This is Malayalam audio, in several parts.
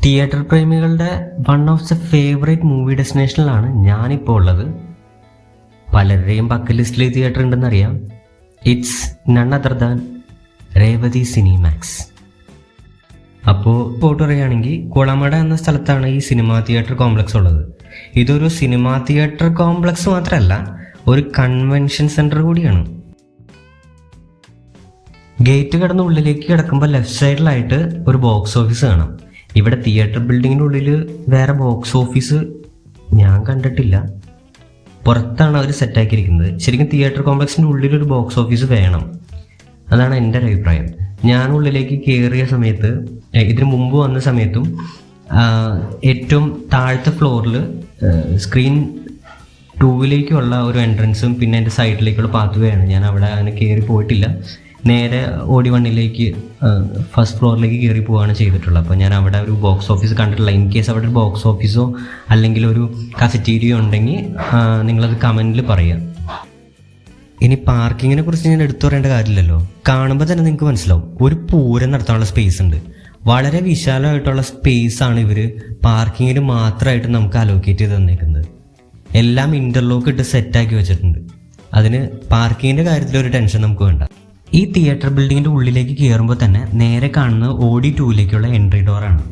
തിയേറ്റർ പ്രേമികളുടെ one of the favourite movie ഡെസ്റ്റിനേഷനിലാണ് ഞാനിപ്പോൾ ഉള്ളത്. പലരുടെയും ബക്കറ്റ് ലിസ്റ്റിൽ തിയേറ്റർ ഉണ്ടെന്നറിയാം. It's none other than Revathi Cinemax. അപ്പോൾ പോട്ട് പറയുകയാണെങ്കിൽ കുളമട എന്ന സ്ഥലത്താണ് ഈ സിനിമാ തിയേറ്റർ കോംപ്ലക്സ് ഉള്ളത്. ഇതൊരു സിനിമാ തിയേറ്റർ കോംപ്ലക്സ് മാത്രമല്ല, ഒരു കൺവെൻഷൻ സെൻറ്റർ കൂടിയാണ്. ഗേറ്റ് കടന്ന് ഉള്ളിലേക്ക് കിടക്കുമ്പോൾ ലെഫ്റ്റ് സൈഡിലായിട്ട് ഒരു ബോക്സ് ഓഫീസ് കാണാം. ഇവിടെ തിയേറ്റർ ബിൽഡിങ്ങിൻ്റെ ഉള്ളിൽ വേറെ ബോക്സ് ഓഫീസ് ഞാൻ കണ്ടിട്ടില്ല. പുറത്താണ് അവർ സെറ്റാക്കിയിരിക്കുന്നത്. ശരിക്കും തിയേറ്റർ കോംപ്ലക്സിൻ്റെ ഉള്ളിലൊരു ബോക്സ് ഓഫീസ് വേണം, അതാണ് എൻ്റെ ഒരു അഭിപ്രായം. ഞാൻ ഉള്ളിലേക്ക് കയറിയ സമയത്ത്, ഇതിനു മുമ്പ് വന്ന സമയത്തും ഏറ്റവും താഴത്തെ ഫ്ലോറിൽ സ്ക്രീൻ 2 ഒരു എൻട്രൻസും പിന്നെ എൻ്റെ സൈഡിലേക്കുള്ള പാത്ത് വേയാണ്. ഞാൻ അവിടെ അങ്ങനെ കയറി പോയിട്ടില്ല. നേരെ ഓടി 1 ഫസ്റ്റ് ഫ്ലോറിലേക്ക് കയറി പോവുകയാണ് ചെയ്തിട്ടുള്ളത്. അപ്പോൾ ഞാൻ അവിടെ ഒരു ബോക്സ് ഓഫീസ് കണ്ടിട്ടില്ല. ഇൻ കേസ് അവിടെ ഒരു ബോക്സ് ഓഫീസോ അല്ലെങ്കിൽ ഒരു കഫറ്റീരിയോ ഉണ്ടെങ്കിൽ നിങ്ങളത് കമൻറ്റിൽ പറയുക. ഇനി പാർക്കിങ്ങിനെ കുറിച്ച് ഞാൻ എടുത്തു പറയേണ്ട കാര്യമില്ലല്ലോ. കാണുമ്പോൾ തന്നെ നിങ്ങൾക്ക് മനസ്സിലാവും, ഒരു പൂരം നടത്താനുള്ള സ്പേസ് ഉണ്ട്. വളരെ വിശാലമായിട്ടുള്ള സ്പേസാണ് ഇവർ പാർക്കിങ്ങിന് മാത്രമായിട്ട് നമുക്ക് അലോക്കേറ്റ് ചെയ്ത് തന്നേക്കുന്നത്. എല്ലാം ഇൻ്റർലോക്ക് ഇട്ട് സെറ്റാക്കി വെച്ചിട്ടുണ്ട്. അതിന് പാർക്കിങ്ങിൻ്റെ കാര്യത്തിൽ ഒരു ടെൻഷൻ നമുക്ക് വേണ്ട. ഈ തിയേറ്റർ ബിൽഡിങ്ങിൻ്റെ ഉള്ളിലേക്ക് കയറുമ്പോൾ തന്നെ നേരെ കാണുന്നത് OD 2 എൻട്രി ഡോറാണ്.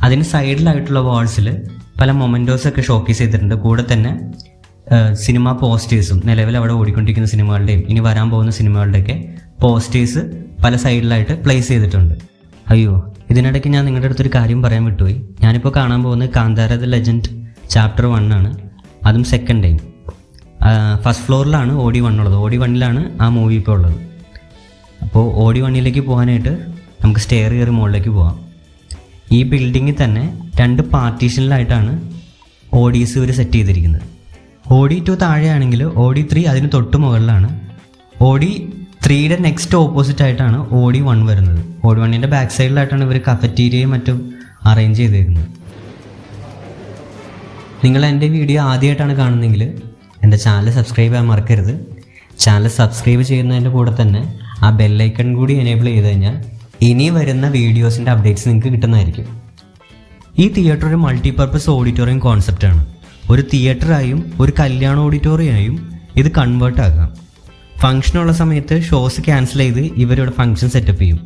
അതിന് സൈഡിലായിട്ടുള്ള വാൾസിൽ പല മൊമെൻറ്റോസൊക്കെ ഷോക്കേസ് ചെയ്തിട്ടുണ്ട്. കൂടെ തന്നെ സിനിമ പോസ്റ്റേഴ്സും, നിലവിൽ അവിടെ ഓടിക്കൊണ്ടിരിക്കുന്ന സിനിമകളുടെയും ഇനി വരാൻ പോകുന്ന സിനിമകളുടെയൊക്കെ പോസ്റ്റേഴ്സ് പല സൈഡിലായിട്ട് പ്ലേസ് ചെയ്തിട്ടുണ്ട്. അയ്യോ, ഇതിനിടയ്ക്ക് ഞാൻ നിങ്ങളുടെ അടുത്തൊരു കാര്യം പറയാൻ വിട്ടുപോയി. ഞാനിപ്പോൾ കാണാൻ പോകുന്നത് കാന്താര ദ ലെജൻഡ് ചാപ്റ്റർ 1 ആണ്. അതും സെക്കൻഡ് ടൈം. ഫസ്റ്റ് ഫ്ലോറിലാണ് OD 1 ഉള്ളത്. OD 1 ആ മൂവി ഇപ്പോൾ ഉള്ളത്. അപ്പോൾ OD 1 പോകാനായിട്ട് നമുക്ക് സ്റ്റെയർ കയറി മുകളിലേക്ക് പോകാം. ഈ ബിൽഡിങ്ങിൽ തന്നെ 2 പാർട്ടീഷനിലായിട്ടാണ് ODs ഇവർ സെറ്റ് ചെയ്തിരിക്കുന്നത്. OD 2 താഴെയാണെങ്കിൽ OD 3 അതിന് തൊട്ട് മുകളിലാണ്. OD 3യുടെ നെക്സ്റ്റ് ഓപ്പോസിറ്റ് ആയിട്ടാണ് OD 1 വരുന്നത്. OD 1ൻ്റെ ബാക്ക് സൈഡിലായിട്ടാണ് ഇവർ കഫറ്റീരിയയും മറ്റും അറേഞ്ച് ചെയ്തിരിക്കുന്നത്. നിങ്ങൾ എൻ്റെ വീഡിയോ ആദ്യമായിട്ടാണ് കാണുന്നതെങ്കിൽ എൻ്റെ ചാനൽ സബ്സ്ക്രൈബ് ചെയ്യാൻ മറക്കരുത്. ചാനൽ സബ്സ്ക്രൈബ് ചെയ്യുന്നതിൻ്റെ കൂടെ തന്നെ ആ ബെല്ലൈക്കൺ കൂടി എനേബിൾ ചെയ്ത് കഴിഞ്ഞാൽ ഇനി വരുന്ന വീഡിയോസിൻ്റെ അപ്ഡേറ്റ്സ് നിങ്ങൾക്ക് കിട്ടുന്നതായിരിക്കും. ഈ തിയേറ്റർ ഒരു മൾട്ടിപർപ്പസ് ഓഡിറ്റോറിയം കോൺസെപ്റ്റാണ്. ഒരു തിയേറ്ററായും ഒരു കല്യാണ ഓഡിറ്റോറിയമായും ഇത് കൺവേർട്ട് ആക്കാം. ഫംഗ്ഷനുള്ള സമയത്ത് ഷോസ് ക്യാൻസൽ ചെയ്ത് ഇവരിവിടെ ഫംഗ്ഷൻ സെറ്റപ്പ് ചെയ്യും.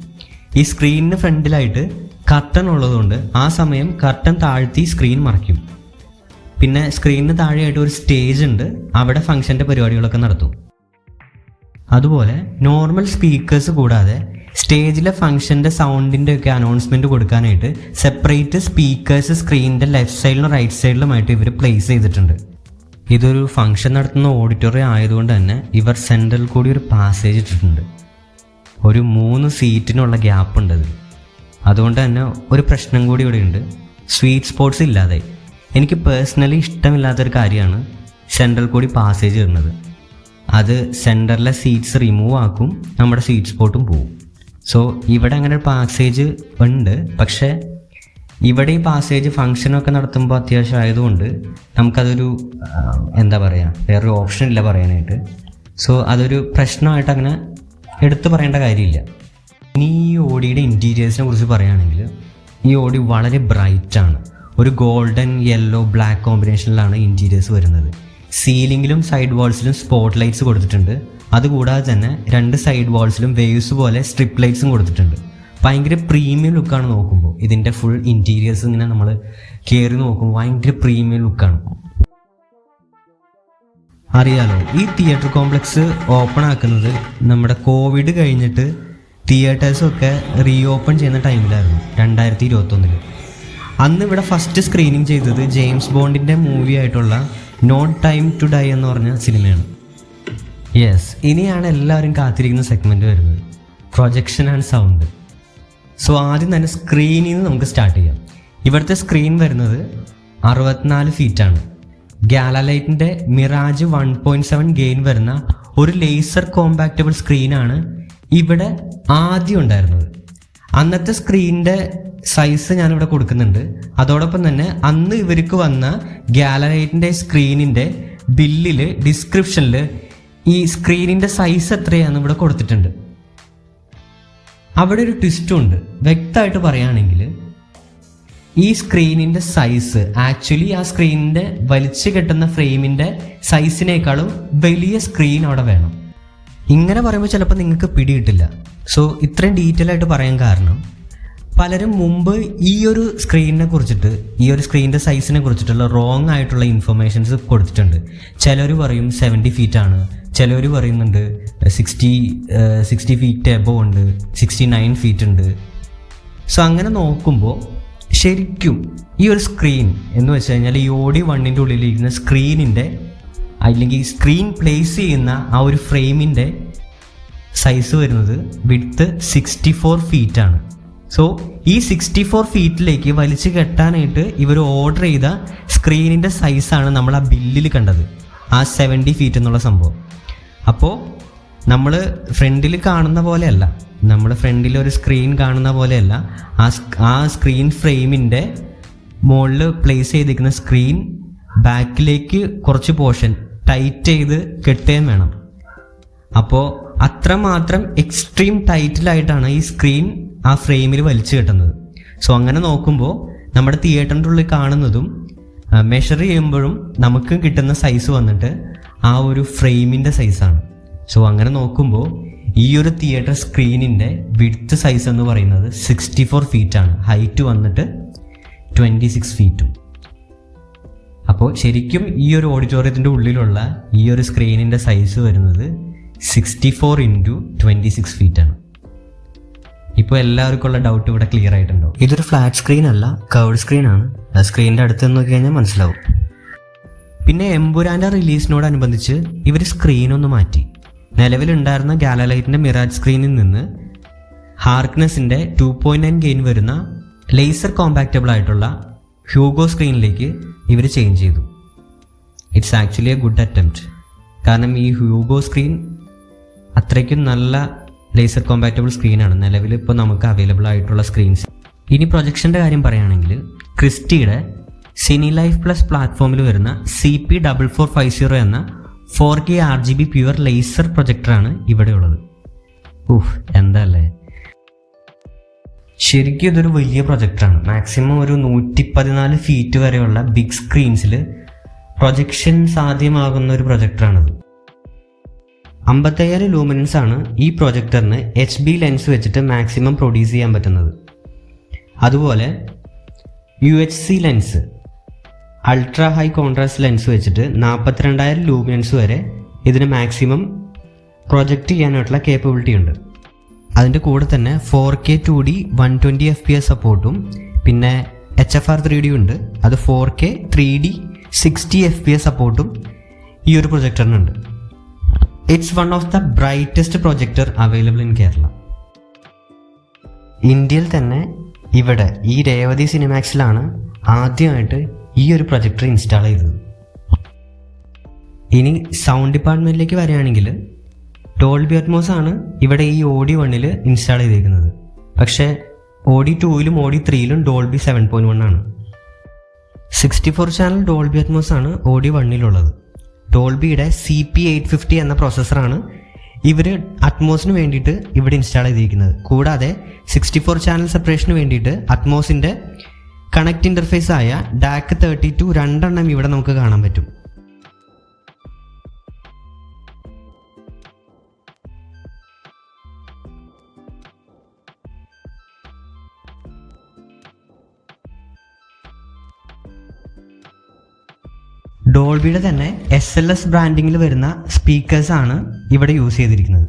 ഈ സ്ക്രീനിന് ഫ്രണ്ടിലായിട്ട് കർട്ടൻ ഉള്ളതുകൊണ്ട് ആ സമയം കർട്ടൻ താഴ്ത്തി സ്ക്രീൻ മറയ്ക്കും. പിന്നെ സ്ക്രീനിന് താഴെയായിട്ട് ഒരു സ്റ്റേജ് ഉണ്ട്, അവിടെ ഫംഗ്ഷൻ്റെ പരിപാടികളൊക്കെ നടത്തും. അതുപോലെ നോർമൽ സ്പീക്കേഴ്സ് കൂടാതെ സ്റ്റേജിലെ ഫംഗ്ഷൻ്റെ സൗണ്ടിൻ്റെ ഒക്കെ അനൗൺസ്മെൻറ്റ് കൊടുക്കാനായിട്ട് സെപ്പറേറ്റ് സ്പീക്കേഴ്സ് സ്ക്രീനിൻ്റെ ലെഫ്റ്റ് സൈഡിലും റൈറ്റ് സൈഡിലുമായിട്ട് ഇവർ പ്ലേസ് ചെയ്തിട്ടുണ്ട്. ഇതൊരു ഫംഗ്ഷൻ നടത്തുന്ന ഓഡിറ്റോറിയം ആയതുകൊണ്ട് തന്നെ ഇവർ സെൻട്രൽ കൂടി ഒരു പാസേജ് ഇട്ടിട്ടുണ്ട്. ഒരു 3 സീറ്റിനുള്ള ഗ്യാപ്പ് ഉണ്ട്. അതുകൊണ്ട് തന്നെ ഒരു പ്രശ്നം കൂടി ഇവിടെ ഉണ്ട്, സ്വീറ്റ് സ്പോട്ട്സ് ഇല്ലാതെ. എനിക്ക് പേഴ്സണലി ഇഷ്ടമില്ലാത്തൊരു കാര്യമാണ് സെൻട്രൽ കൂടി പാസേജ് ഇടുന്നത്. അത് സെൻറ്ററിലെ സീറ്റ്സ് റിമൂവ് ആക്കും, നമ്മുടെ സ്വീറ്റ് സ്പോട്ടും പോവും. സോ ഇവിടെ അങ്ങനെ ഒരു പാസേജ് ഉണ്ട്. പക്ഷേ ഇവിടെ ഈ പാസേജ് ഫംഗ്ഷനൊക്കെ നടത്തുമ്പോൾ അത്യാവശ്യം ആയതുകൊണ്ട് നമുക്കതൊരു എന്താ പറയുക, വേറൊരു ഓപ്ഷൻ ഇല്ല പറയാനായിട്ട്. സോ അതൊരു പ്രശ്നമായിട്ട് അങ്ങനെ എടുത്തു പറയേണ്ട കാര്യമില്ല. ഇനി ഈ ഓഡിയുടെ ഇൻറ്റീരിയേഴ്സിനെ കുറിച്ച് പറയുകയാണെങ്കിൽ ഈ ഓഡി വളരെ ബ്രൈറ്റാണ്. ഒരു ഗോൾഡൻ യെല്ലോ ബ്ലാക്ക് കോമ്പിനേഷനിലാണ് ഇൻറ്റീരിയേഴ്സ് വരുന്നത്. സീലിങ്ങിലും സൈഡ് വാൾസിലും സ്പോട്ട് ലൈറ്റ്സ് കൊടുത്തിട്ടുണ്ട്. അതുകൂടാതെ തന്നെ 2 സൈഡ് വാൾസിലും വേവ്സ് പോലെ സ്ട്രിപ്പ് ലൈറ്റ്സും കൊടുത്തിട്ടുണ്ട്. ഭയങ്കര പ്രീമിയം ലുക്കാണ്. നോക്കുമ്പോൾ ഇതിൻ്റെ ഫുൾ ഇൻറ്റീരിയേഴ്സ് ഇങ്ങനെ നമ്മൾ കയറി നോക്കുമ്പോൾ ഭയങ്കര പ്രീമിയം ലുക്കാണ്. അറിയാലോ, ഈ തിയേറ്റർ കോംപ്ലക്സ് ഓപ്പൺ ആക്കുന്നത് നമ്മുടെ കോവിഡ് കഴിഞ്ഞിട്ട് തിയേറ്റേഴ്സൊക്കെ റീഓപ്പൺ ചെയ്യുന്ന ടൈമിലായിരുന്നു, 2021. അന്ന് ഇവിടെ ഫസ്റ്റ് സ്ക്രീനിങ് ചെയ്തത് ജെയിംസ് ബോണ്ടിൻ്റെ മൂവി ആയിട്ടുള്ള നോ ടൈം ടു ഡൈ എന്ന് പറഞ്ഞ സിനിമയാണ്. യെസ്, ഇനിയാണ് എല്ലാവരും കാത്തിരിക്കുന്ന സെഗ്മെൻറ്റ് വരുന്നത്, പ്രൊജക്ഷൻ ആൻഡ് സൗണ്ട്. സോ ആദ്യം തന്നെ സ്ക്രീനിൽ നിന്ന് നമുക്ക് സ്റ്റാർട്ട് ചെയ്യാം. ഇവിടുത്തെ സ്ക്രീൻ വരുന്നത് 64 ഫീറ്റാണ്. ഗാലലൈറ്റിൻ്റെ മിറാജ് 1.7 ഗെയിൻ വരുന്ന ഒരു ലേസർ കോമ്പാക്റ്റബിൾ സ്ക്രീനാണ് ഇവിടെ ആദ്യം ഉണ്ടായിരുന്നത്. അന്നത്തെ സ്ക്രീനിൻ്റെ സൈസ് ഞാനിവിടെ കൊടുക്കുന്നുണ്ട്. അതോടൊപ്പം തന്നെ അന്ന് ഇവർക്ക് വന്ന ഗാലറൈറ്റിൻ്റെ സ്ക്രീനിൻ്റെ ബില്ലിൽ ഡിസ്ക്രിപ്ഷനിൽ ഈ സ്ക്രീനിൻ്റെ സൈസ് എത്രയാണെന്ന് ഇവിടെ കൊടുത്തിട്ടുണ്ട്. അവിടെ ഒരു ട്വിസ്റ്റും ഉണ്ട്. വ്യക്തമായിട്ട് പറയുകയാണെങ്കിൽ ഈ സ്ക്രീനിൻ്റെ സൈസ് ആക്ച്വലി ആ സ്ക്രീനിൻ്റെ വലിച്ചു കെട്ടുന്ന ഫ്രെയിമിൻ്റെ സൈസിനേക്കാളും വലിയ സ്ക്രീൻ അവിടെ വേണം. ഇങ്ങനെ പറയുമ്പോൾ ചിലപ്പോൾ നിങ്ങൾക്ക് പിടികിട്ടില്ല. സോ ഇത്രയും ഡീറ്റെയിൽ ആയിട്ട് പറയാൻ കാരണം, പലരും മുമ്പ് ഈ ഒരു സ്ക്രീനിനെ കുറിച്ചിട്ട്, ഈ ഒരു സ്ക്രീനിൻ്റെ സൈസിനെ കുറിച്ചിട്ടുള്ള റോങ് ആയിട്ടുള്ള ഇൻഫർമേഷൻസ് കൊടുത്തിട്ടുണ്ട്. ചിലർ പറയും 70 feet ആണ്, ചിലർ പറയുന്നുണ്ട് 60 feet എബോ ഉണ്ട്, 69 feet ഉണ്ട്. സോ അങ്ങനെ നോക്കുമ്പോൾ ശരിക്കും ഈ ഒരു സ്ക്രീൻ എന്ന് വെച്ച് കഴിഞ്ഞാൽ ഈ OD1 ഉള്ളിലിരിക്കുന്ന സ്ക്രീനിൻ്റെ അല്ലെങ്കിൽ സ്ക്രീൻ പ്ലേസ് ചെയ്യുന്ന ആ ഒരു ഫ്രെയിമിൻ്റെ സൈസ് വരുന്നത് വിഡ്ത്ത് 64 feet ആണ്. സോ ഈ 64 feetലേക്ക് വലിച്ചു കെട്ടാനായിട്ട് ഇവർ ഓർഡർ ചെയ്ത സ്ക്രീനിൻ്റെ സൈസാണ് നമ്മൾ ആ ബില്ലിൽ കണ്ടത്, ആ 70 feet എന്നുള്ള സംഭവം. അപ്പോൾ നമ്മൾ ഫ്രണ്ടിൽ കാണുന്ന പോലെയല്ല, നമ്മൾ ഫ്രണ്ടിൽ ഒരു സ്ക്രീൻ കാണുന്ന പോലെയല്ല, ആ സ്ക്രീൻ ഫ്രെയിമിൻ്റെ മുകളിൽ പ്ലേസ് ചെയ്തിരിക്കുന്ന സ്ക്രീൻ ബാക്കിലേക്ക് കുറച്ച് പോർഷൻ ടൈറ്റ് ചെയ്ത് കെട്ടുകയും വേണം. അപ്പോൾ അത്രമാത്രം എക്സ്ട്രീം ടൈറ്റിലായിട്ടാണ് ഈ സ്ക്രീൻ ആ ഫ്രെയിമിൽ വലിച്ചു കെട്ടുന്നത്. സോ അങ്ങനെ നോക്കുമ്പോൾ നമ്മുടെ തിയേറ്ററിൻ്റെ ഉള്ളിൽ കാണുന്നതും മെഷർ ചെയ്യുമ്പോഴും നമുക്ക് കിട്ടുന്ന സൈസ് വന്നിട്ട് ആ ഒരു ഫ്രെയിമിൻ്റെ സൈസാണ്. സോ അങ്ങനെ നോക്കുമ്പോൾ ഈ ഒരു തിയേറ്റർ സ്ക്രീനിൻ്റെ വിഡ്ത്ത് സൈസ് എന്ന് പറയുന്നത് 64 feet ആണ്, ഹൈറ്റ് വന്നിട്ട് 26 feet. അപ്പോൾ ശരിക്കും ഈ ഒരു ഓഡിറ്റോറിയത്തിൻ്റെ ഉള്ളിലുള്ള ഈ ഒരു സ്ക്രീനിൻ്റെ സൈസ് വരുന്നത് 64 × 26 feet ആണ്. ഇപ്പോൾ എല്ലാവർക്കും ഉള്ള ഡൗട്ട് ഇവിടെ ക്ലിയർ ആയിട്ടുണ്ടോ? ഇതൊരു ഫ്ലാറ്റ് സ്ക്രീൻ അല്ല, കർവ്ഡ് സ്ക്രീൻ ആണ്. സ്ക്രീനിൻ്റെ അടുത്ത് നോക്കി കഴിഞ്ഞാൽ മനസ്സിലാവും. പിന്നെ എമ്പുരാൻ്റെ റിലീസിനോടനുബന്ധിച്ച് ഇവർ സ്ക്രീനൊന്ന് മാറ്റി. നിലവിലുണ്ടായിരുന്ന ഗാലലൈറ്റിൻ്റെ മിറാജ് സ്ക്രീനിൽ നിന്ന് ഹാർക്നെസിൻ്റെ 2.9 ഗെയിൻ വരുന്ന ലേസർ കോമ്പാക്റ്റബിൾ ആയിട്ടുള്ള ഹ്യൂഗോ സ്ക്രീനിലേക്ക് ഇവർ ചേഞ്ച് ചെയ്തു. It's actually A good attempt. കാരണം ഈ ഹ്യൂഗോ സ്ക്രീൻ അത്രയ്ക്കും നല്ല ലേസർ കോമ്പാക്റ്റബിൾ സ്ക്രീനാണ് നിലവിൽ ഇപ്പോൾ നമുക്ക് അവൈലബിൾ ആയിട്ടുള്ള സ്ക്രീൻസ്. ഇനി പ്രൊജക്ഷൻ്റെ കാര്യം പറയുകയാണെങ്കിൽ ക്രിസ്റ്റിയുടെ സിനി ലൈഫ് പ്ലസ് പ്ലാറ്റ്ഫോമിൽ വരുന്ന CP4450 എന്ന 4K RGB പ്യുവർ ലേസർ പ്രൊജക്ടറാണ് ഇവിടെ ഉള്ളത്. എന്താ അല്ലേ, ശരിക്കും ഇതൊരു വലിയ പ്രൊജക്ടറാണ്. മാക്സിമം ഒരു 114 feet വരെയുള്ള ബിഗ് സ്ക്രീൻസിൽ പ്രൊജക്ഷൻ സാധ്യമാകുന്ന ഒരു പ്രൊജക്ടറാണിത്. 55 ലൂമിനൻസ് ആണ് ഈ പ്രൊജക്ടറിന് HB ലെൻസ് വെച്ചിട്ട് മാക്സിമം പ്രൊഡ്യൂസ് ചെയ്യാൻ പറ്റുന്നത്. അതുപോലെ UHC lens, ultra high contrast lens വെച്ചിട്ട് 42,000 ലൂമിനൻസ് വരെ ഇതിന് മാക്സിമം പ്രൊജക്റ്റ് ചെയ്യാനായിട്ടുള്ള കേപ്പബിലിറ്റി ഉണ്ട്. അതിൻ്റെ കൂടെ തന്നെ 4K 2D 120 FPS സപ്പോർട്ടും പിന്നെ HFR 3D ഉണ്ട്. അത് 4K 3D 60 FPS സപ്പോർട്ടും ഈ ഒരു പ്രൊജക്ടറിനുണ്ട്. It's one of the brightest projector available in Kerala. ഇന്ത്യയിൽ തന്നെ ഇവിടെ ഈ രേവതി സിനിമാക്സിലാണ് ആദ്യമായിട്ട് ഈ ഒരു പ്രൊജക്ടർ ഇൻസ്റ്റാൾ ചെയ്തത്. ഇനി സൗണ്ട് ഡിപ്പാർട്ട്മെൻറ്റിലേക്ക് വരികയാണെങ്കിൽ ഡോൾബി അറ്റ്മോസ് ആണ് ഇവിടെ ഈ OD1 ഇൻസ്റ്റാൾ ചെയ്തിരിക്കുന്നത്. പക്ഷേ OD2 OD3 ഡോൾബി 7.1 ആണ്. 64 ചാനൽ ഡോൾബി അറ്റ്മോസ് ആണ് OD1 ഡോൾബിയുടെ CP850 എന്ന പ്രോസസ്സറാണ് ഇവർ അറ്റ്മോസിന് വേണ്ടിയിട്ട് ഇവിടെ ഇൻസ്റ്റാൾ ചെയ്തിരിക്കുന്നത്. കൂടാതെ 64 ചാനൽ സെപ്പറേഷന് വേണ്ടിയിട്ട് അറ്റ്മോസിൻ്റെ കണക്ട് ഇൻ്റർഫേസ് ആയ DAC 32 രണ്ടെണ്ണം ഇവിടെ നമുക്ക് കാണാൻ പറ്റും. ഡോൾബിയുടെ തന്നെ SLS ബ്രാൻഡിങ്ങിൽ വരുന്ന സ്പീക്കേഴ്സാണ് ഇവിടെ യൂസ് ചെയ്തിരിക്കുന്നത്.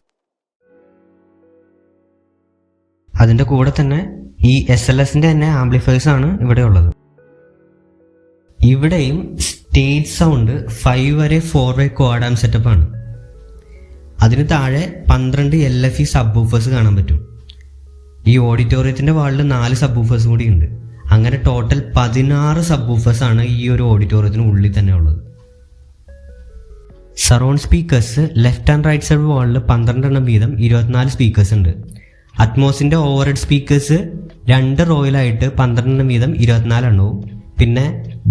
അതിൻ്റെ കൂടെ തന്നെ ഈ SLSൻ്റെ തന്നെ ആംപ്ലിഫയേഴ്സ് ആണ് ഇവിടെ ഉള്ളത്. ഇവിടെയും സ്റ്റേജ് സൗണ്ട് 5 വരെ 4-way ക്വാഡ് സെറ്റപ്പ് ആണ്. അതിന് താഴെ 12 LFE സബ് വൂഫേഴ്സ് കാണാൻ പറ്റും. ഈ ഓഡിറ്റോറിയത്തിൻ്റെ വാളിൽ 4 സബ് വൂഫേഴ്സ് കൂടി ഉണ്ട്. അങ്ങനെ ടോട്ടൽ 16 സബ് വൂഫേഴ്സ് ആണ് ഈ ഒരു ഓഡിറ്റോറിയത്തിന് ഉള്ളിൽ തന്നെ ഉള്ളത്. Surround speakers left and right side വാളിൽ 12 വീതം 24 സ്പീക്കേഴ്സ് ഉണ്ട്. അറ്റ്മോസിൻ്റെ ഓവർഹെഡ് സ്പീക്കേഴ്സ് 2 റോയിലായിട്ട് 12 വീതം 24 എണ്ണവും, പിന്നെ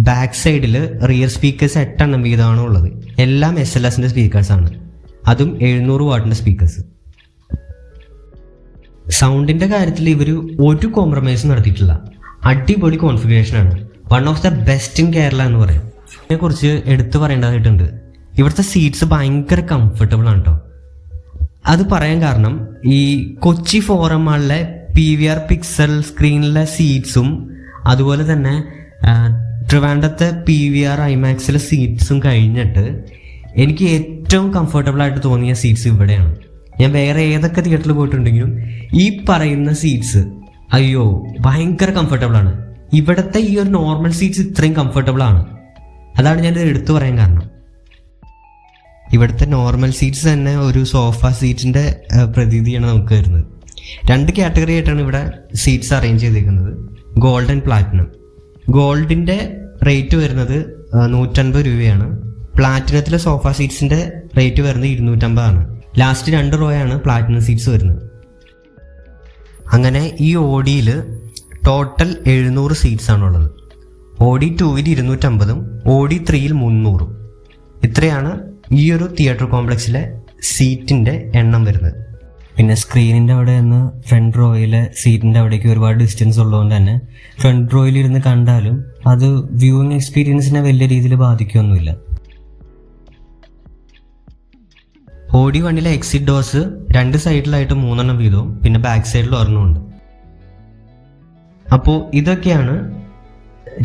ബാക്ക് സൈഡിൽ റിയർ സ്പീക്കേഴ്സ് 8 വീതമാണ് ഉള്ളത്. എല്ലാം SLSൻ്റെ സ്പീക്കേഴ്സാണ്, അതും 700 വാട്ടിൻ്റെ സ്പീക്കേഴ്സ്. സൗണ്ടിൻ്റെ കാര്യത്തിൽ ഇവർ ഒരു കോംപ്രമൈസും നടത്തിയിട്ടില്ല. അടിപൊളി കോൺഫിഗറേഷനാണ്. One of the best in Kerala എന്ന് പറയാം. ഇതിനെക്കുറിച്ച് എടുത്തു പറയേണ്ടതായിട്ടുണ്ട്. ഇവിടുത്തെ സീറ്റ്സ് ഭയങ്കര കംഫർട്ടബിൾ ആണ് കേട്ടോ. അത് പറയാൻ കാരണം ഈ കൊച്ചി ഫോറം മാളിലെ PVR പിക്സൽ സ്ക്രീനിലെ സീറ്റ്സും അതുപോലെ തന്നെ ട്രിവാൻഡ്രത്തെ PVR ഐമാക്സിലെ സീറ്റ്സും കഴിഞ്ഞിട്ട് എനിക്ക് ഏറ്റവും കംഫർട്ടബിൾ ആയിട്ട് തോന്നിയ സീറ്റ്സ് ഇവിടെയാണ്. ഞാൻ വേറെ ഏതൊക്കെ തിയേറ്ററിൽ പോയിട്ടുണ്ടെങ്കിലും ഈ പറയുന്ന സീറ്റ്സ് അയ്യോ ഭയങ്കര കംഫർട്ടബിൾ ആണ്. ഇവിടുത്തെ ഈ ഒരു നോർമൽ സീറ്റ്സ് ഇത്രയും കംഫർട്ടബിൾ ആണ്. അതാണ് ഞാനിത് എടുത്തു പറയാൻ കാരണം. ഇവിടുത്തെ നോർമൽ സീറ്റ്സ് തന്നെ ഒരു സോഫ സീറ്റിൻ്റെ പ്രതീതിയാണ് നമുക്ക് വരുന്നത്. 2 കാറ്റഗറി ആയിട്ടാണ് ഇവിടെ സീറ്റ്സ് അറേഞ്ച് ചെയ്തിരിക്കുന്നത്, ഗോൾഡ് ആൻഡ് പ്ലാറ്റിനം. ഗോൾഡിൻ്റെ റേറ്റ് വരുന്നത് 150 രൂപയാണ്. പ്ലാറ്റിനത്തിലെ സോഫ സീറ്റ്സിൻ്റെ റേറ്റ് വരുന്നത് 250 ആണ്. ലാസ്റ്റ് 2 റോയാണ് പ്ലാറ്റിനം സീറ്റ്സ് വരുന്നത്. അങ്ങനെ ഈ ഓഡിയിൽ ടോട്ടൽ 700 സീറ്റ്സ് ആണുള്ളത്. OD 2-ൽ 250-ഉം OD 3-ൽ 300-ഉം. ഇത്രയാണ് ഈ ഒരു തിയേറ്റർ കോംപ്ലക്സിലെ സീറ്റിൻ്റെ എണ്ണം വരുന്നത്. പിന്നെ സ്ക്രീനിൻ്റെ അവിടെ നിന്ന് ഫ്രണ്ട് റോയിലെ സീറ്റിൻ്റെ അവിടേക്ക് ഒരുപാട് ഡിസ്റ്റൻസ് ഉള്ളതുകൊണ്ട് തന്നെ ഫ്രണ്ട് റോയിൽ ഇരുന്ന് കണ്ടാലും അത് വ്യൂയിങ് എക്സ്പീരിയൻസിനെ വലിയ രീതിയിൽ ബാധിക്കുകയൊന്നുമില്ല. OD 1-ലെ എക്സിറ്റ് ഡോർസ് 2 സൈഡിലായിട്ട് 3 വീതവും പിന്നെ ബാക്ക് സൈഡിൽ ഒരെണ്ണമുണ്ട്. അപ്പോൾ ഇതൊക്കെയാണ്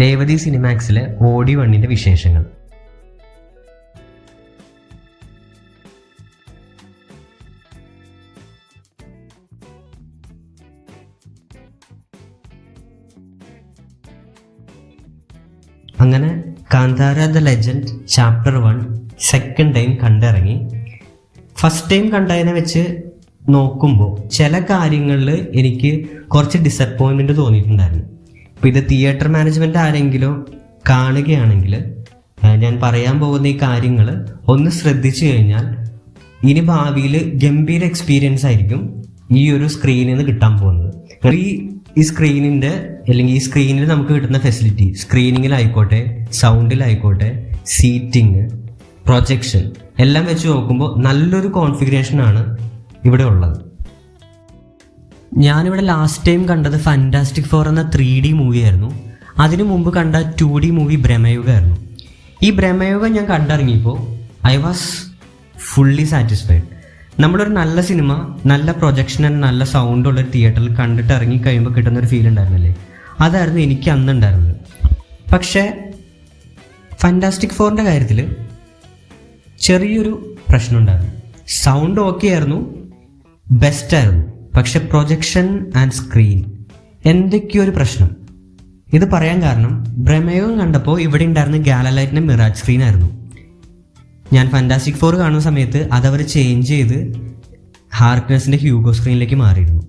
രേവതി സിനിമാക്സിലെ OD 1-ന്റെ വിശേഷങ്ങൾ. അങ്ങനെ Kantara the legend chapter 1 second time കണ്ടിറങ്ങി. ഫസ്റ്റ് ടൈം കണ്ടതിനെ വെച്ച് നോക്കുമ്പോൾ ചില കാര്യങ്ങളിൽ എനിക്ക് കുറച്ച് ഡിസപ്പോയിൻമെൻറ്റ് തോന്നിയിട്ടുണ്ടായിരുന്നു. ഇപ്പോൾ ഇത് തിയേറ്റർ മാനേജ്മെൻറ്റ് ആരെങ്കിലും കാണുകയാണെങ്കിൽ ഞാൻ പറയാൻ പോകുന്ന ഈ കാര്യങ്ങൾ ഒന്ന് ശ്രദ്ധിച്ചു കഴിഞ്ഞാൽ ഇനി ഭാവിയിൽ ഗംഭീര എക്സ്പീരിയൻസ് ആയിരിക്കും ഈ ഒരു സ്ക്രീനിൽ നിന്ന് കിട്ടാൻ പോകുന്നത്. ഈ സ്ക്രീനിൻ്റെ അല്ലെങ്കിൽ ഈ സ്ക്രീനിൽ നമുക്ക് കിട്ടുന്ന ഫെസിലിറ്റി, സ്ക്രീനിങ്ങിലായിക്കോട്ടെ സൗണ്ടിലായിക്കോട്ടെ സീറ്റിങ് പ്രൊജക്ഷൻ എല്ലാം വെച്ച് നോക്കുമ്പോൾ നല്ലൊരു കോൺഫിഗറേഷനാണ് ഇവിടെ ഉള്ളത്. ഞാനിവിടെ ലാസ്റ്റ് ടൈം കണ്ടത് ഫാന്റാസ്റ്റിക് ഫോർ എന്ന 3D മൂവിയായിരുന്നു. അതിനു മുമ്പ് കണ്ട 2D മൂവി ബ്രഹ്മയുഗ ആയിരുന്നു. ഈ ബ്രഹ്മയുഗ ഞാൻ കണ്ടിറങ്ങിയപ്പോൾ ഐ വാസ് ഫുള്ളി സാറ്റിസ്ഫൈഡ്. നമ്മളൊരു നല്ല സിനിമ നല്ല പ്രൊജക്ഷൻ ആൻഡ് നല്ല സൗണ്ടുള്ളൊരു തിയേറ്ററിൽ കണ്ടിട്ട് ഇറങ്ങി കഴിയുമ്പോൾ കിട്ടുന്നൊരു ഫീൽ ഉണ്ടായിരുന്നില്ലേ, അതായിരുന്നു എനിക്ക് അന്നുണ്ടായിരുന്നത്. പക്ഷേ ഫാന്റാസ്റ്റിക് ഫോറിൻ്റെ കാര്യത്തിൽ ചെറിയൊരു പ്രശ്നമുണ്ടായിരുന്നു. സൗണ്ട് ഓക്കെ ആയിരുന്നു, ബെസ്റ്റായിരുന്നു, പക്ഷെ പ്രൊജക്ഷൻ ആൻഡ് സ്ക്രീൻ എന്തൊക്കെയോ ഒരു പ്രശ്നം. ഇത് പറയാൻ കാരണം ബ്രഹ്മയുഗം കണ്ടപ്പോൾ ഇവിടെ ഉണ്ടായിരുന്ന ഗാലലൈറ്റിൻ്റെ മിറാജ് സ്ക്രീൻ ആയിരുന്നു. ഞാൻ ഫാന്റാസ്റ്റിക് ഫോർ കാണുന്ന സമയത്ത് അതവർ ചേഞ്ച് ചെയ്ത് ഹാർക്നെസിൻ്റെ ഹ്യൂഗോ സ്ക്രീനിലേക്ക് മാറിയിരുന്നു.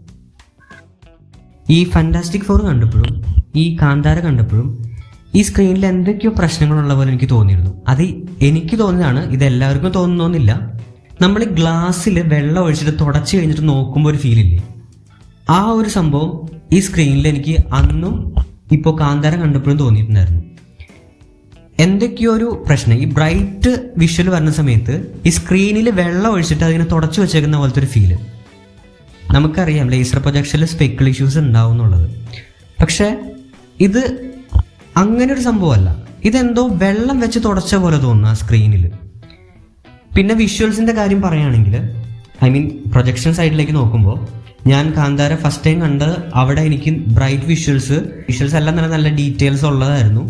ഈ ഫാന്റാസ്റ്റിക് ഫോർ കണ്ടപ്പോഴും ഈ കാന്താര കണ്ടപ്പോഴും ഈ സ്ക്രീനിൽ എന്തൊക്കെയോ പ്രശ്നങ്ങളുള്ള പോലെ എനിക്ക് തോന്നിയിരുന്നു. അത് എനിക്ക് തോന്നിയതാണ്, ഇതെല്ലാവർക്കും തോന്നുന്നൊന്നുമില്ല. നമ്മൾ ഗ്ലാസ്സിൽ വെള്ളം ഒഴിച്ചിട്ട് തുടച്ച് കഴിഞ്ഞിട്ട് നോക്കുമ്പോൾ ഒരു ഫീലില്ലേ, ആ ഒരു സംഭവം ഈ സ്ക്രീനിൽ എനിക്ക് അന്നും ഇപ്പോൾ കാന്താര കണ്ടപ്പോഴും തോന്നിയിട്ടുണ്ടായിരുന്നു. എന്തൊക്കെയോ ഒരു പ്രശ്നം, ഈ ബ്രൈറ്റ് വിഷ്വൽ വരുന്ന സമയത്ത് ഈ സ്ക്രീനിൽ വെള്ളം ഒഴിച്ചിട്ട് അതിനെ തുടച്ചു വെച്ചേക്കുന്ന പോലത്തെ ഒരു ഫീല്. നമുക്കറിയാം ലേസർ പ്രൊജക്ഷനിൽ സ്പെക്കിൾ ഇഷ്യൂസ് ഉണ്ടാവും എന്നുള്ളത്, പക്ഷേ ഇത് അങ്ങനെ ഒരു സംഭവമല്ല. ഇതെന്തോ വെള്ളം വെച്ച് തുടച്ച പോലെ തോന്നുന്നു ആ സ്ക്രീനിൽ. പിന്നെ വിഷ്വൽസിൻ്റെ കാര്യം പറയുകയാണെങ്കിൽ പ്രൊജക്ഷൻ സൈഡിലേക്ക് നോക്കുമ്പോൾ ഞാൻ കാന്താര ഫസ്റ്റ് ടൈം കണ്ട് അവിടെ എനിക്ക് ബ്രൈറ്റ് വിഷ്വൽസ് എല്ലാം തന്നെ നല്ല ഡീറ്റെയിൽസ് ഉള്ളതായിരുന്നു.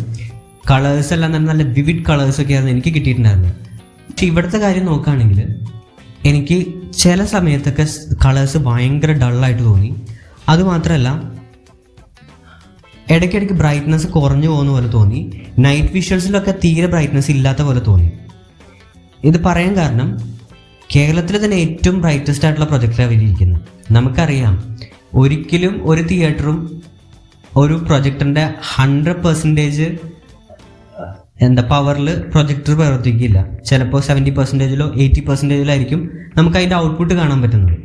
കളേഴ്സ് എല്ലാം തന്നെ നല്ല വിവിഡ് കളേഴ്സൊക്കെ ആയിരുന്നു എനിക്ക് കിട്ടിയിട്ടുണ്ടായിരുന്നത്. പക്ഷെ ഇവിടുത്തെ കാര്യം നോക്കുകയാണെങ്കിൽ എനിക്ക് ചില സമയത്തൊക്കെ കളേഴ്സ് ഭയങ്കര ഡള്ളായിട്ട് തോന്നി. അതുമാത്രമല്ല ഇടയ്ക്കിടയ്ക്ക് ബ്രൈറ്റ്നസ് കുറഞ്ഞു പോകുന്ന പോലെ തോന്നി. നൈറ്റ് വിഷ്വൽസിലൊക്കെ തീരെ ബ്രൈറ്റ്നസ് ഇല്ലാത്ത പോലെ തോന്നി. ഇത് പറയാൻ കാരണം കേരളത്തിൽ തന്നെ ഏറ്റവും ബ്രൈറ്റസ്റ്റ് ആയിട്ടുള്ള പ്രൊജക്റ്റാണ് ഇരിക്കുന്നത്. നമുക്കറിയാം ഒരിക്കലും ഒരു തിയേറ്ററും ഒരു പ്രൊജക്ടറിൻ്റെ 100% പവറിൽ പ്രൊജക്ടർ പ്രവർത്തിക്കില്ല. ചിലപ്പോൾ 70%-ലോ 80%-ലോ ആയിരിക്കും നമുക്ക് അതിൻ്റെ ഔട്ട്പുട്ട് കാണാൻ പറ്റുന്നത്.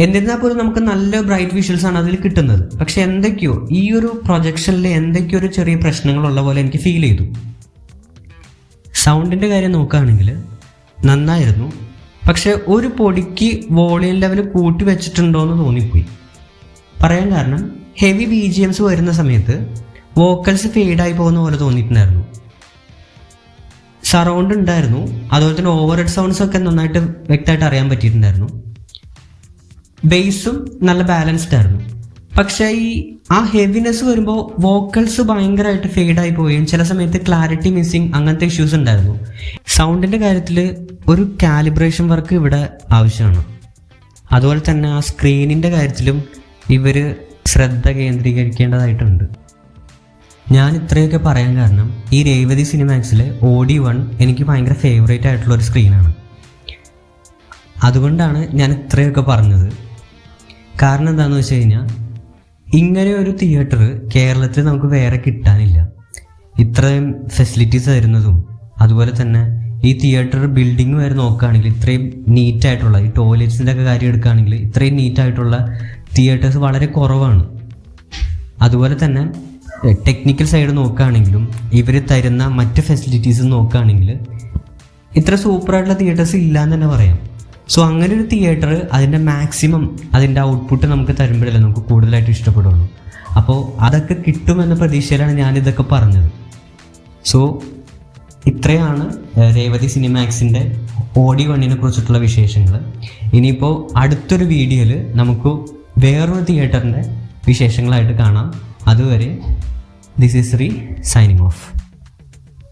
എന്നിരുന്നാൽ പോലും നമുക്ക് നല്ല ബ്രൈറ്റ് വിഷ്വൽസ് ആണ് അതിൽ കിട്ടുന്നത്. പക്ഷെ എന്തൊക്കെയോ ഈ ഒരു പ്രൊജക്ഷനിൽ എന്തൊക്കെയോ ഒരു ചെറിയ പ്രശ്നങ്ങളുള്ള പോലെ എനിക്ക് ഫീൽ ചെയ്തു. സൗണ്ടിൻ്റെ കാര്യം നോക്കുകയാണെങ്കിൽ നന്നായിരുന്നു, പക്ഷെ ഒരു പൊടിക്ക് വോളിയം ലെവൽ കൂട്ടി വെച്ചിട്ടുണ്ടോ എന്ന് തോന്നിപ്പോയി. പറയാൻ കാരണം ഹെവി BGMs വരുന്ന സമയത്ത് വോക്കൽസ് ഫെയ്ഡായി പോകുന്ന പോലെ തോന്നിയിട്ടുണ്ടായിരുന്നു. സറൗണ്ട് ഉണ്ടായിരുന്നു, അതുപോലെ തന്നെ ഓവർ ഹെഡ് സൗണ്ട്സ് ഒക്കെ നന്നായിട്ട് വ്യക്തമായിട്ട് അറിയാൻ പറ്റിയിട്ടുണ്ടായിരുന്നു. ബേസും നല്ല ബാലൻസ്ഡ് ആയിരുന്നു. പക്ഷേ ആ ഹെവിനെസ് വരുമ്പോൾ വോക്കൽസ് ഭയങ്കരമായിട്ട് ഫെയ്ഡായി പോവുകയും ചില സമയത്ത് ക്ലാരിറ്റി മിസ്സിങ് അങ്ങനത്തെ ഇഷ്യൂസ് ഉണ്ടായിരുന്നു. സൗണ്ടിൻ്റെ കാര്യത്തിൽ ഒരു കാലിബ്രേഷൻ വർക്ക് ഇവിടെ ആവശ്യമാണ്. അതുപോലെ തന്നെ ആ സ്ക്രീനിൻ്റെ കാര്യത്തിലും ഇവർ ശ്രദ്ധ കേന്ദ്രീകരിക്കേണ്ടതായിട്ടുണ്ട്. ഞാൻ ഇത്രയൊക്കെ പറയാൻ കാരണം ഈ രേവതി സിനിമാക്സിലെ OD1 എനിക്ക് ഭയങ്കര ഫേവറേറ്റ് ആയിട്ടുള്ള ഒരു സ്ക്രീനാണ്. അതുകൊണ്ടാണ് ഞാൻ ഇത്രയൊക്കെ പറഞ്ഞത്. കാരണം എന്താണെന്ന് വെച്ച് കഴിഞ്ഞാൽ ഇങ്ങനെ ഒരു തിയേറ്റർ കേരളത്തിൽ നമുക്ക് വേറെ കിട്ടാനില്ല. ഇത്രയും ഫെസിലിറ്റീസ് തരുന്നതും അതുപോലെ തന്നെ ഈ തിയേറ്റർ ബിൽഡിംഗ് വരെ നോക്കുകയാണെങ്കിൽ ഇത്രയും നീറ്റായിട്ടുള്ള, ഈ ടോയ്ലറ്റ്സിൻ്റെ ഒക്കെ കാര്യം എടുക്കുകയാണെങ്കിൽ ഇത്രയും നീറ്റായിട്ടുള്ള തിയേറ്റേഴ്സ് വളരെ കുറവാണ്. അതുപോലെ തന്നെ ടെക്നിക്കൽ സൈഡ് നോക്കുകയാണെങ്കിലും ഇവർ തരുന്ന മറ്റ് ഫെസിലിറ്റീസ് നോക്കുകയാണെങ്കിൽ ഇത്ര സൂപ്പറായിട്ടുള്ള തിയേറ്റേഴ്സ് ഇല്ല എന്ന് തന്നെ പറയാം. സോ അങ്ങനെ ഒരു തിയേറ്റർ അതിൻ്റെ മാക്സിമം അതിൻ്റെ ഔട്ട്പുട്ട് നമുക്ക് തരുമ്പോഴല്ലേ നമുക്ക് കൂടുതലായിട്ട് ഇഷ്ടപ്പെടുള്ളൂ. അപ്പോൾ അതൊക്കെ കിട്ടുമെന്ന പ്രതീക്ഷയിലാണ് ഞാനിതൊക്കെ പറഞ്ഞത്. സോ ഇത്രയാണ് രേവതി സിനിമാക്സിൻ്റെ OD1 കുറിച്ചിട്ടുള്ള വിശേഷങ്ങൾ. ഇനിയിപ്പോൾ അടുത്തൊരു വീഡിയോയിൽ നമുക്ക് വേറൊരു തിയേറ്ററിൻ്റെ വിശേഷങ്ങളായിട്ട് കാണാം. അതുവരെ this is Shri signing off.